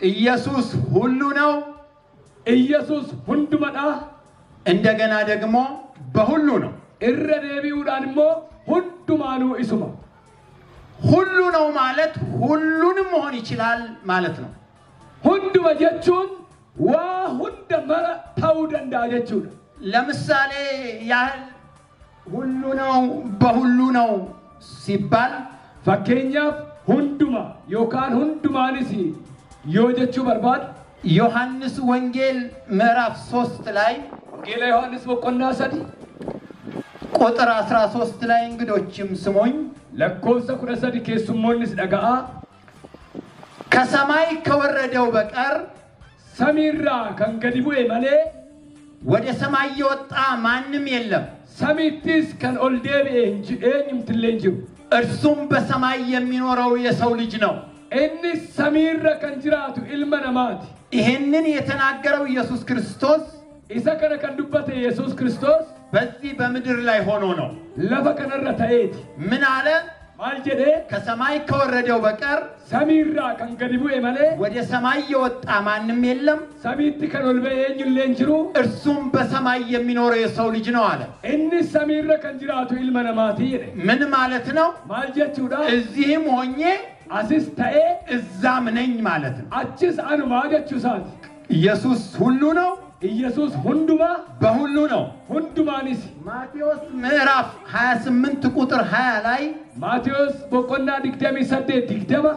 ኢየሱስ ሁሉ ነው ኢየሱስ ሁንዱማዳ እንደገና ደግሞ በሁሉ ነው እረደቢውዳንሞ ሁንዱማኑ ኢሱማ ሁሉ ነው ማለት ሁሉንም መሆን ይችላል ማለት ነው ሁንዱማ ጀቹን ዋ ሁንደመረ ታውደንዳ ጀቹን ለምሳሌ ያህል ሁሉ ነው በሁሉ ነው ሲባል ፈከኛፍ ሁንዱማ ዮካን ሁንዱማንሲ ዮጀቹ በርባድ ዮሐንስ ወንጌል ምዕራፍ 3 ላይ ወንጌል ዮሐንስ ወቆና ሰዲ ቁጥር 13 ላይ እንግዶችም ስሞኝ ለኮሰ ኩረሰዲ ከሱሞንስ ደጋአ ከሰማይ ከወረደው በቀር ሰሚራ ከንገዲቡኤ ማሌ ወደ ሰማይ የወጣ ማንንም የለም ሰሚቲስ ከን ኦልዴቤ እንጂ እኝም ትለንጂ እርሱም በሰማይ የሚኖረው የሰው ልጅ ነው እኒ ሰሚራ ከንጅራቱ ኢልመናማት ይሄንን የተናገረው ኢየሱስ ክርስቶስ ኢሰከነ ከንዱበተ ኢየሱስ ክርስቶስ በዚህ በምድር ላይ ሆኖ ነው ለፈከነረ ታየት ምን አለ ማልጀዴ ከሰማይ ከወረደው በቀር ሰሚራ ከንገዲቡኤ ማሌ ወደ ሰማይ የወጣ ማንንም የለም ሰሚቲ ከኖልበ እኝለንጅሩ እርሱም በሰማይ የሚኖረው የሰው ልጅ ነው አለ እኒ ሰሚራ ከንጅራቱ ኢልመናማት ይደ ምን ማለት ነው ማልጀቹዳ እዚህም ሆኜ አሲስ ታኤ እዛም ነኝ ማለት ነው አችስ አኑ ማጀቹ ሳት ኢየሱስ ሁሉ ነው ኢየሱስ ሁንዱማ በሁሉ ነው ሁንዱማንስ ማቴዎስ ምዕራፍ 28 ቁጥር 20 ላይ ማቴዎስ በቆና ዲክደም ይሰደ ዲክደማ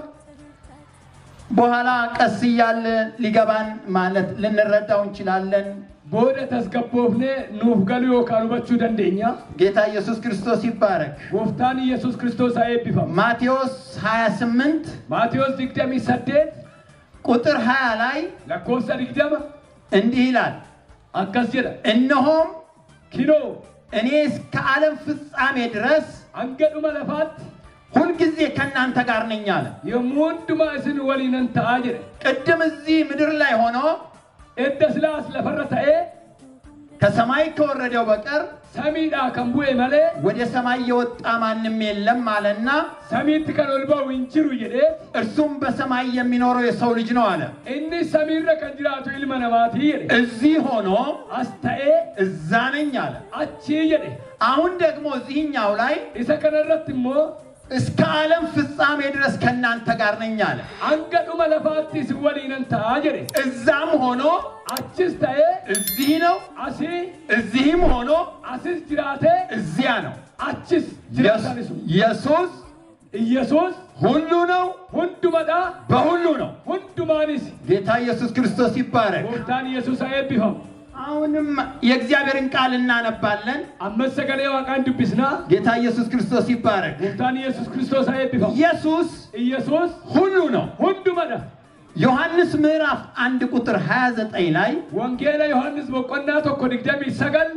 በኋላ ቀስ ይያል ሊገባን ማለት ልንረዳው እንችላለን ቦደ ተስገቦፍኔ ኑፍ ገሉ ዮካኑ በቹ ደንደኛ ጌታ ኢየሱስ ክርስቶስ ይባረክ ጎፍታን ኢየሱስ ክርስቶስ አይብፋ ማቴዎስ 28 ማቴዎስ ዲክደም ይሰደ ቁጥር 20 ላይ ለኮሰ ዲክደማ እንዲህ ይላል አከስየዳ እነሆም ኪኖ እኔ እስከ ዓለም ፍጻሜ ድረስ አንገዱ መለፋት ሁሉ ጊዜ ከናንተ ጋር ነኝ አለ የሙንዱማ እስን ወሊነን ታጀረ ቅድም እዚህ ምድር ላይ ሆኖ እደስላስ ለፈረታኤ ከሰማይ ከወረደው በቀር ሰሚዳ ከንቡኤ ማሌ ወደ ሰማይ የወጣ ማንንም የለም ማለና ሰሚት ከኖልባው እንጅሩ ይደ እርሱም በሰማይ የሚኖረው የሰው ልጅ ነው አለ እኒ ሰሚራ ከንጅራቱ ኢልመናማት ይደ እዚህ ሆኖ አስታኤ እዛ ነኝ አለ አቺ ይደ አሁን ደግሞ እዚህኛው ላይ ኢሰከነረትሞ እስከ ዓለም ፍጻሜ ድረስ ከናንተ ጋር ነኝ አለ አንገዱ መለፋት ሲወሊነን ታጀረ እዛም ሆኖ አችስታኤ እዚህ ነው አሲ እዚህም ሆኖ አሲስ ጅራቴ እዚያ ነው አችስ ጅራታኒሱ ኢየሱስ ሁሉ ነው ሁንዱማዳ በሁሉ ነው ሁንዱማንስ ጌታ ኢየሱስ ክርስቶስ ይባረክ ጎፍታን ኢየሱስ አይብፋም አሁንም የእግዚአብሔርን ቃል እናነባለን አመሰገለ ዋቃን ድብስና ጌታ ኢየሱስ ክርስቶስ ይባረክ ጎፍታን ኢየሱስ ክርስቶስ አይብፋም ኢየሱስ ሁሉ ነው ሁንዱማዳ ዮሐንስ ምዕራፍ 1 ቁጥር 29 ላይ ወንጌል ዮሐንስ በቆና ቶኮ ዲግደም ይሰጋል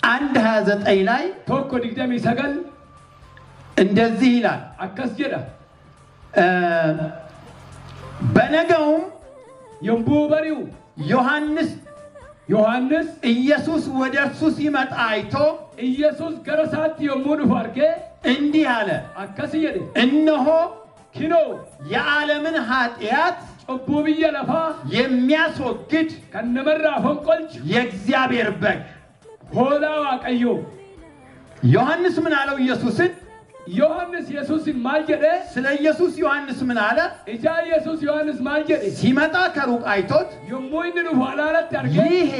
1:29 ላይ ቶኮ ዲግደም ይሰጋል እንደዚህ ይላል አከስጀዳ በነገውም የምቡበሪው ዮሐንስ ኢየሱስ ወደ እርሱ ሲመጣ አይቶ ኢየሱስ ገረሳት የሙኑ ፈርጌ እንዲህ አለ አከስየደ እነሆ ኪኖ የዓለምን ኃጢአት ጭቡብየ ለፋ የሚያስወግድ ከነመራ ፈንቆልች የእግዚአብሔር በግ ሆላ ዋቀዮ ዮሐንስ ምን አለው ኢየሱስን ዮሐንስ ኢየሱስን ማልጀደ ስለ ኢየሱስ ዮሐንስ ምን አለ እጃ ኢየሱስ ዮሐንስ ማልጀደ ሲመጣ ከሩቅ አይቶት የሞይንኑ ኋላለት ያርገ ይሄ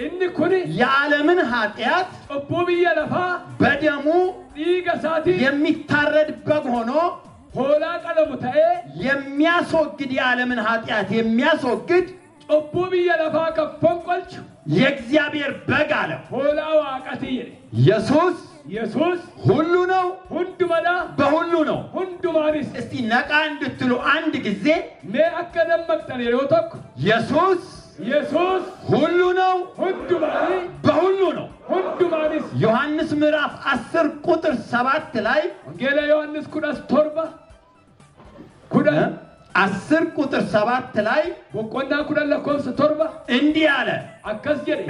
እንኩኒ የዓለምን ኃጢአት ጭቡብየ ለፋ በደሙ ዲገሳቲ የሚታረድ በግ ሆኖ ሆላ ቀለሙታኤ የሚያስወግድ የዓለምን ኃጢአት የሚያስወግድ ጭቡብየ ለፋ ከፈንቆልች የእግዚአብሔር በግ አለ ሆላ ዋቀትየ ኢየሱስ ሁሉ ነው ሁንዱማዳ በሁሉ ነው ሁንዱማንስ እስቲ ነቃ እንድትሉ አንድ ጊዜ ሜ አከደመቅተን የሮተክ ኢየሱስ ሁሉ ነው ሁንዱማኒ በሁሉ ነው ሁንዱማንስ ዮሐንስ ምዕራፍ 10 ቁጥር 7 ላይ ወንጌል ዮሐንስ ኩዳስ ቶርባ ኩዳ 10 ቁጥር 7 ላይ ወቆና ኩዳ ለኮስ ቶርባ እንዲህ አለ አከስጀደ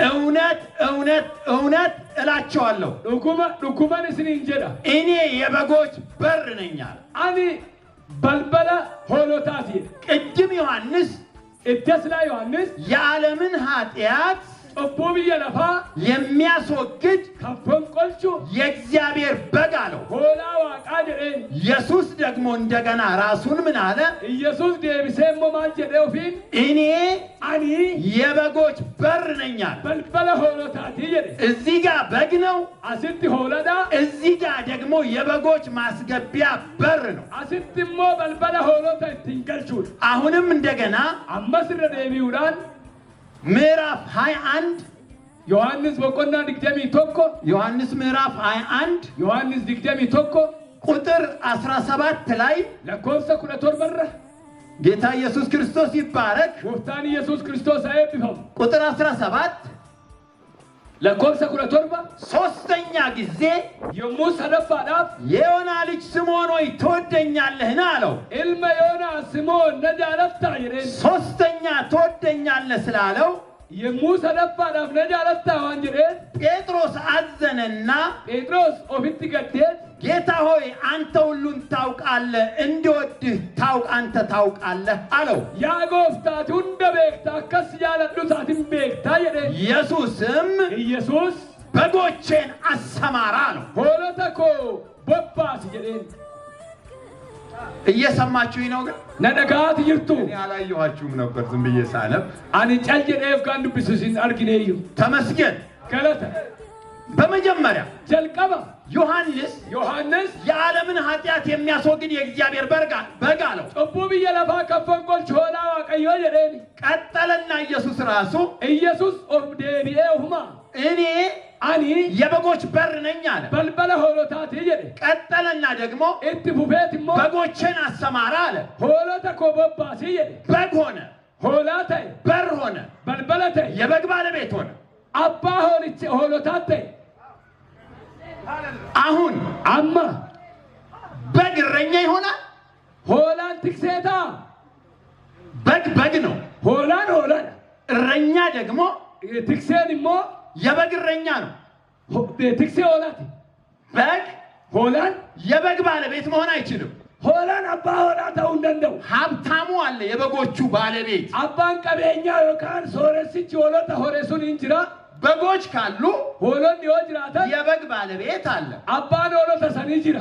እውነት እላቸዋለሁ ዱኩማን እስኒ እንጀዳ እኔ የበጎች በር ነኝ አለ አኒ بلبلة هولوتاتي ቅድም ዮሐንስ التسلا يوحنس የዓለምን ኃጢአት أبوبي يلفا የሚያስወግድ كفن قلشو የእግዚአብሔር በግ አለው هولا وقادرين ኢየሱስ ደግሞ እንደገና ራሱን ምን አለ ኢየሱስ ደብሰሞ ማንጀደው ፊን እኔ አኒ የበጎች በር ነኝ አለ በልበለ ሆሎታቲ ይደ እዚህ ጋር በግ ነው አስቲ ሆለዳ እዚህ ጋር ደግሞ የበጎች ማስገቢያ በር ነው አስቲሞ በልበለ ሆሎታ ትንገልቹ አሁንም እንደገና አመስረ ደቢውራን ምዕራፍ 21 ዮሐንስ በቆና ድግደሚ ቶኮ ዮሐንስ ምዕራፍ 21 ዮሐንስ ድግደሚ ቶኮ ቁጥር 17 ላይ ለኮንሰ ኩለቶር በረ ጌታ ኢየሱስ ክርስቶስ ይባረክ ወፍታን ኢየሱስ ክርስቶስ አይብፈም ቁጥር 17 ለኮንሰ ኩለቶር ሶስተኛ ጊዜ የሙሳ ነፋዳፍ የዮና ልጅ ስምዖን ሆይ ትወደኛለህን አለው ኢልመ ዮና ስምዖን ነጃለፍታ ይሬን ሶስተኛ ትወደኛለህ ስላለው የሙሳ ነፋዳፍ ነጃለፍታ ዋንጅሬን ጴጥሮስ አዘነና ጴጥሮስ ኦፊት ገደት ጌታ ሆይ አንተ ሁሉን ታውቃለህ እንዲወድህ አንተ ታውቃለህ አለው ያጎፍታት ሁንደ ቤክታ ከስ ያለዱታትን ቤክታ ይሬ ኢየሱስ በጎቼን አሰማራ አለው ሆለተኮ ቦባስ ይሬን እየሰማችሁኝ ነው ግን ነደጋት ይርቱ እኔ አላየኋችሁም ነበር ዝም ብዬ ሳነብ አኒ ጨልጀኔፍ ጋንዱ ቢሱሲን አርጊኔዩ ተመስገን ገለተ በመጀመሪያ ጀልቀባ ዮሐንስ የዓለምን ኃጢአት የሚያስወግድ የእግዚአብሔር በግ አለው ጨቡ በየለፋ ከፈንቆል ቾላ ዋቀዮ ይሬን ቀጠለና ኢየሱስ ኦብዴቢኤሁማ እኔ አኒ የበጎች በር ነኝ አለ በልበለ ሆሎታት ይሬ ቀጠለና ደግሞ እትፉፌትሞ በጎቼን አሰማራ አለ ሆሎተ ኮቦባስ ይሬ በግ ሆነ ሆላተ በር ሆነ በልበለተ የበግ ባለቤት ሆነ አባ ሆሎታተ አሁን አማ በግ እረኛ ይሆናል ሆላን ትክሴታ በግ ነው ሆላን እረኛ ደግሞ ትክሴንሞ የበግ እረኛ ነው ትክሴ ሆላት በግ ሆላን የበግ ባለቤት መሆን አይችልም ሆላን አባ ሆላታው እንደው ሀብታሙ አለ የበጎቹ ባለቤት አባን ቀበኛ ወካን ሶረስች ሆላታ ሆረሱን እንጅራ በጎች ካሉ ሆሎን ይወጅራታ የበግ ባለቤት አለ አባን ሆሎታ ሰኒጅራ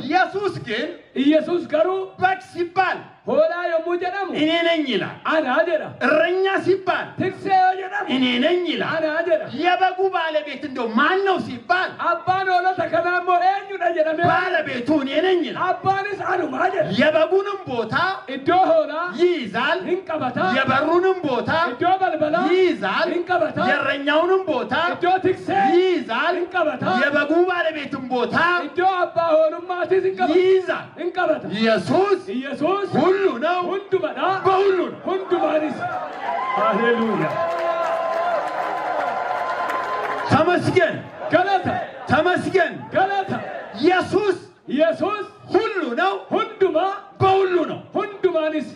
ኢየሱስ ገሩ በግ ሲባል ሆላ የሙጀናሙ እኔ ነኝ ይላል አናጀራ እረኛ ሲባል ትክሴ የጀናሙ እኔ ነኝ ይላል አናጀራ የበጉ ባለቤት እንደው ማን ነው ሲባል አባን ሆሎታ ከናሞ እኙ ነጀናሙ ባለቤቱ እኔ ነኝ ይላል አባንስ አሉ ማጀራ የበጉንም ቦታ እዶ ሆላ ይይዛል እንቀበታ የበሩንም ቦታ እዶ በልበላ ይይዛል እንቀበታ የእረኛውንም ቦታ እዶ ትክሴ ይይዛል እንቀበታ የበጉ ባለቤትም ቦታ እዶ አባ ሆሉማቲስ እንቀበታ ይይዛል እንቀበታ ኢየሱስ ሁሉ ነው ሁንዱ በዳ በሁሉ ነው ሁንዱ ማሪስ ሃሌሉያ ተመስገን ገለታ ኢየሱስ ሁሉ ነው ሁንዱማ በሁሉ ነው ሁንዱ ማሪስ